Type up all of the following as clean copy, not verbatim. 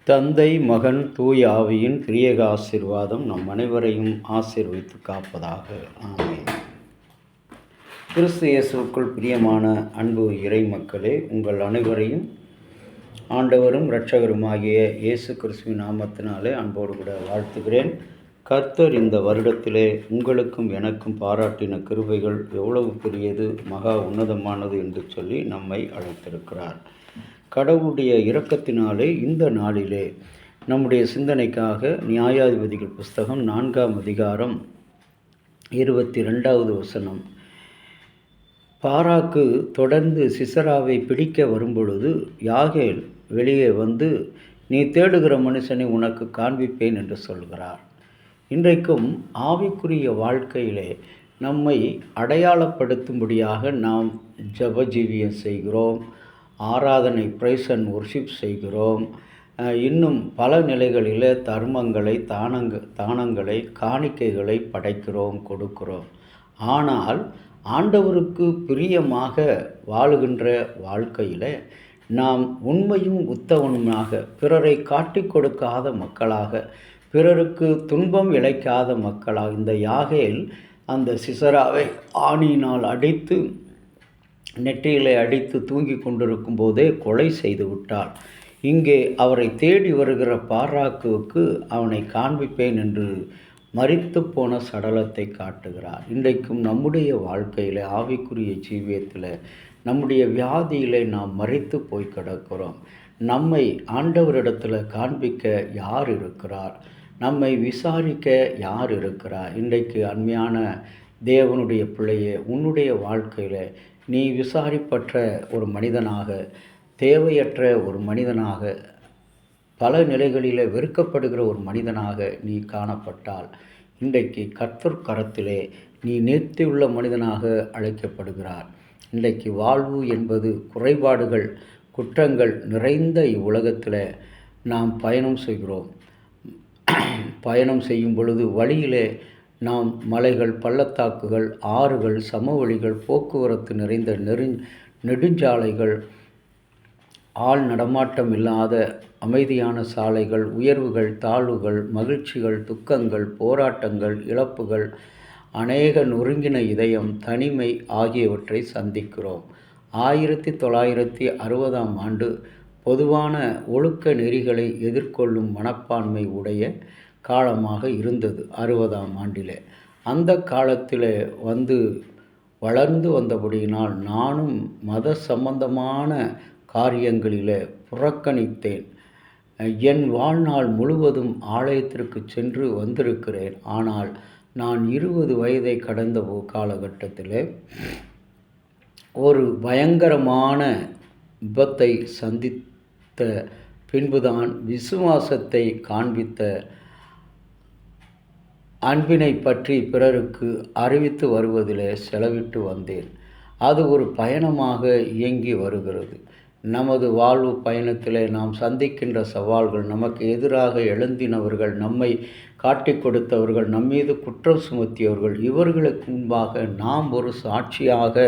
தந்தை, மகன், தூய ஆவியின் திரியேக ஆசீர்வாதம் நம் அனைவரையும் ஆசீர்வதித்து காப்பதாக. ஆமென். கிறிஸ்து இயேசுவுக்குள் பிரியமான அன்பு இறை மக்களே, உங்கள் அனைவரையும் ஆண்டவரும் இரட்சகருமாகிய இயேசு கிறிஸ்துவின் நாமத்தினாலே அன்போடு கூட வாழ்த்துகிறேன். கர்த்தர் இந்த வருடத்திலே உங்களுக்கும் எனக்கும் பாராட்டின கிருபைகள் எவ்வளவு பெரியது, மகா உன்னதமானது என்று சொல்லி நம்மை அழைத்திருக்கிறார். கடவுளுடைய இரக்கத்தினாலே இந்த நாளிலே நம்முடைய சிந்தனைக்காக நியாயாதிபதிகள் புஸ்தகம் 4ஆம் அதிகாரம் 22வது வசனம். பாராக்கு தொடர்ந்து சிசராவை பிடிக்க வரும்பொழுது யாகேல் வெளியே வந்து, நீ தேடுகிற மனுஷனை உனக்கு காண்பிப்பேன் என்று சொல்கிறார். இன்றைக்கும் ஆவிக்குரிய வாழ்க்கையிலே நம்மை அடையாளப்படுத்தும்படியாக நாம் ஜபஜீவியம் செய்கிறோம், ஆராதனை பிரைஸ் அண்ட் வொர்ஷிப் செய்கிறோம், இன்னும் பல நிலைகளில் தர்மங்களை தானங்களை காணிக்கைகளை படைக்கிறோம், கொடுக்கிறோம். ஆனால் ஆண்டவருக்கு பிரியமாக வாழுகின்ற வாழ்க்கையில் நாம் உண்மையும் உத்தவனுமாக, பிறரை காட்டி கொடுக்காத மக்களாக, பிறருக்கு துன்பம் இழைக்காத மக்களாக, இந்த யாகேல் அந்த சிசராவை ஆணியினால் அடித்து நெற்றியிலே அடித்து தூங்கி கொண்டிருக்கும் போதே கொலை செய்து விட்டாள். இங்கே அவரை தேடி வருகிற பாராக்குவுக்கு அவனை காண்பிப்பேன் என்று மரித்து போன சடலத்தை காட்டுகிறார். இன்றைக்கும் நம்முடைய வாழ்க்கையில், ஆவிக்குரிய ஜீவியத்தில், நம்முடைய வியாதியில் நாம் மரித்து போய் கிடக்கிறோம். நம்மை ஆண்டவரிடத்தில் காண்பிக்க யார் இருக்கிறார்? நம்மை விசாரிக்க யார் இருக்கிறார்? இன்றைக்கு அருமையான தேவனுடைய பிள்ளையே, உன்னுடைய வாழ்க்கையில் நீ விசாரிப்பற்ற ஒரு மனிதனாக, தேவையற்ற ஒரு மனிதனாக, பல நிலைகளில் வெறுக்கப்படுகிற ஒரு மனிதனாக நீ காணப்பட்டால், இன்றைக்கு கர்த்தர் கரத்திலே நீ நேர்த்தியுள்ள மனிதனாக அழைக்கப்படுகிறார். இன்றைக்கு வாழ்வு என்பது குறைபாடுகள், குற்றங்கள் நிறைந்த இவ்வுலகத்தில் நாம் பயணம் செய்கிறோம். பயணம் செய்யும் பொழுது வழியிலே நாம் மலைகள், பள்ளத்தாக்குகள், ஆறுகள், சமவெளிகள், போக்குவரத்து நிறைந்த நெடுஞ்சாலைகள், ஆள் நடமாட்டம் இல்லாத அமைதியான சாலைகள், உயர்வுகள், தாழ்வுகள், மகிழ்ச்சிகள், துக்கங்கள், போராட்டங்கள், இழப்புகள், அநேக நொறுங்கின இதயம், தனிமை ஆகியவற்றை சந்திக்கிறோம். 1960ஆம் ஆண்டு பொதுவான ஒழுக்க நெறிகளை எதிர்கொள்ளும் மனப்பான்மை உடைய காலமாக இருந்தது. 60ஆம் ஆண்டில் அந்த காலத்தில் வளர்ந்து வந்தபடியினால் நானும் மத சம்பந்தமான காரியங்களில் புறக்கணித்தேன். என் வாழ்நாள் முழுவதும் ஆலயத்திற்கு சென்று வந்திருக்கிறேன். ஆனால் நான் 20 வயதை கடந்த காலகட்டத்தில் ஒரு பயங்கரமான விபத்தை சந்தித்த பின்புதான் விசுவாசத்தை காண்பித்த அன்பினை பற்றி பிறருக்கு அறிவித்து வருவதில் செலவிட்டு வந்தேன். அது ஒரு பயணமாக இயங்கி வருகிறது. நமது வாழ்வு பயணத்தில் நாம் சந்திக்கின்ற சவால்கள், நமக்கு எதிராக எழுந்தினவர்கள், நம்மை காட்டி கொடுத்தவர்கள், நம்மீது குற்றம் சுமத்தியவர்கள், இவர்களுக்கு முன்பாக நாம் ஒரு சாட்சியாக,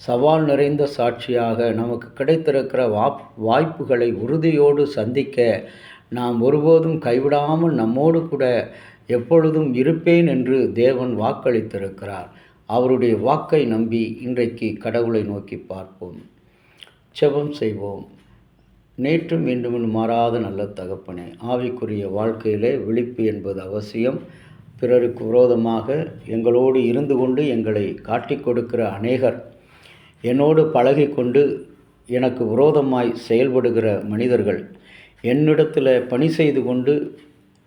சவால் நிறைந்த சாட்சியாக, நமக்கு கிடைத்திருக்கிற வாய்ப்புகளை உறுதியோடு சந்திக்க நாம் ஒருபோதும் கைவிடாமல் நம்மோடு கூட எப்பொழுதும் இருப்பேன் என்று தேவன் வாக்களித்திருக்கிறார். அவருடைய வாக்கை நம்பி இன்றைக்கு கடவுளை நோக்கி பார்ப்போம், ஜெபம் செய்வோம். நேற்றும் இன்றும் மாறாத நல்ல தகப்பனே, ஆவிக்குரிய வாழ்க்கையிலே விழிப்பு என்பது அவசியம். பிறருக்கு விரோதமாக எங்களோடு இருந்து கொண்டு எங்களை காட்டி கொடுக்கிற அநேகர், என்னோடு பழகி கொண்டு எனக்கு விரோதமாய் செயல்படுகிற மனிதர்கள், என்னிடத்தில் பணி செய்து கொண்டு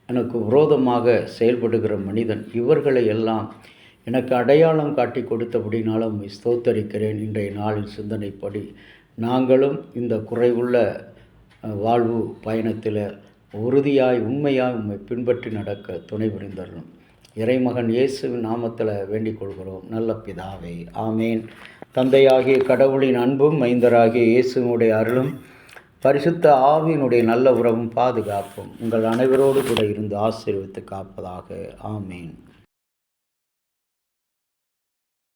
எனக்கு விரோதமாக செயல்படுகிற மனிதன், இவர்களை எல்லாம் எனக்கு அடையாளம் காட்டி கொடுத்தபடினாலும் உம்மை ஸ்தோத்தரிக்கிறேன். இன்றைய நாளின் சிந்தனைப்படி நாங்களும் இந்த குறைவுள்ள வாழ்வு பயணத்தில் உறுதியாய் உண்மையாய் உம்மை பின்பற்றி நடக்க துணை புரிந்தரணும். இறைமகன் இயேசுவின் நாமத்தில் வேண்டிக் கொள்கிறோம் நல்ல பிதாவே, ஆமேன். தந்தையாகிய கடவுளின் அன்பும் மைந்தராகிய இயேசுவினுடைய அருளும் பரிசுத்த ஆவியினுடைய நல்ல உறவும் பாதுகாப்பும் உங்கள் அனைவரோடு கூட இருந்து ஆசீர்வதித்து காப்பதாக. ஆமேன்.